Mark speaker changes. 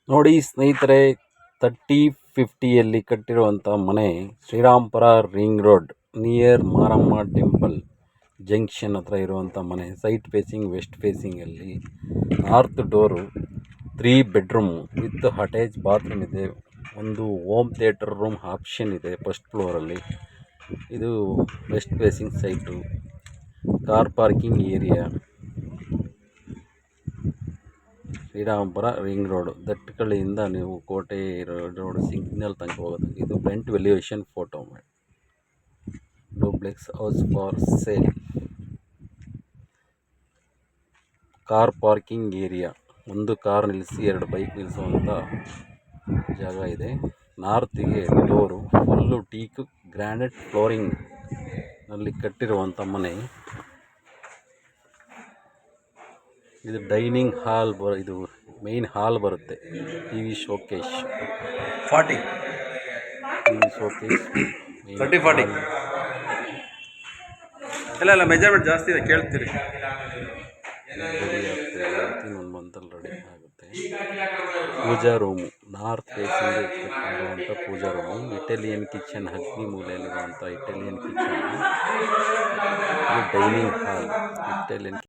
Speaker 1: ನೋಡಿ ಸ್ನೇಹಿತರೆ, 3050ಯಲ್ಲಿ ಕಟ್ಟಿರುವಂಥ ಮನೆ Shrirampur ring road near Maramma temple junction ಹತ್ರ ಇರುವಂಥ ಮನೆ. ಸೈಟ್ ಫೇಸಿಂಗ್ ವೆಸ್ಟ್ ಫೇಸಿಂಗಲ್ಲಿ, north door, 3 bedroom with attach bathroom ಇದೆ. ಒಂದು ಹೋಮ್ ಥಿಯೇಟರ್ ರೂಮ್ ಆಪ್ಷನ್ ಇದೆ ಫಸ್ಟ್ ಫ್ಲೋರಲ್ಲಿ. ಇದು west facing site, car parking area. Shriramapura ring road, ದಟ್ಟಕಳ್ಳಿಯಿಂದ ನೀವು ಕೋಟೆ ರೋಡ್ ಸಿಗ್ನಲ್ ತನಕ ಹೋಗೋದು. ಇದು ಫ್ರಂಟ್ ವೆಲ್ಯುವೇಷನ್ ಫೋಟೋ ಮಾಡಿ. Duplex house for sale. Car parking area, ಒಂದು ಕಾರ್ ನಿಲ್ಲಿಸಿ 2 ಬೈಕ್ ನಿಲ್ಲಿಸುವಂಥ ಜಾಗ ಇದೆ. ನಾರ್ತಿಗೆ door, full teak granite flooring ನಲ್ಲಿ ಕಟ್ಟಿರುವಂಥ ಮನೆ. ಇದು ಡೈನಿಂಗ್ ಹಾಲ್, ಇದು ಮೈನ್ ಹಾಲ್ ಬರುತ್ತೆ. ಟಿವಿ ಶೋಕೇಶ್
Speaker 2: 40
Speaker 1: ಟಿವಿ ಶೋಕೇಶ್
Speaker 2: 30-40 ಇಲ್ಲ ಮೆಜರ್ಮೆಂಟ್ ಜಾಸ್ತಿ ಇದೆ, ಕೇಳ್ತೀರಿ.
Speaker 1: ರೆಡಿ ಆಗ್ತದೆ, ಇನ್ನೊಂದು ಮಂತಲ್ಲಿ ರೆಡಿ ಆಗುತ್ತೆ. ಪೂಜಾ ರೂಮು, ನಾರ್ತ್ ಫೇಸಿಂಗ್ ಕಟ್ಟಿರುವಂಥ ಪೂಜಾ ರೂಮು. ಇಟಾಲಿಯನ್ ಕಿಚನ್, ಅಗ್ನಿ ಮೂಲೆಯಲ್ಲಿರುವಂಥ ಇಟಾಲಿಯನ್ ಕಿಚನ್. ಇದು ಡೈನಿಂಗ್ ಹಾಲ್, ಇಟಾಲಿಯನ್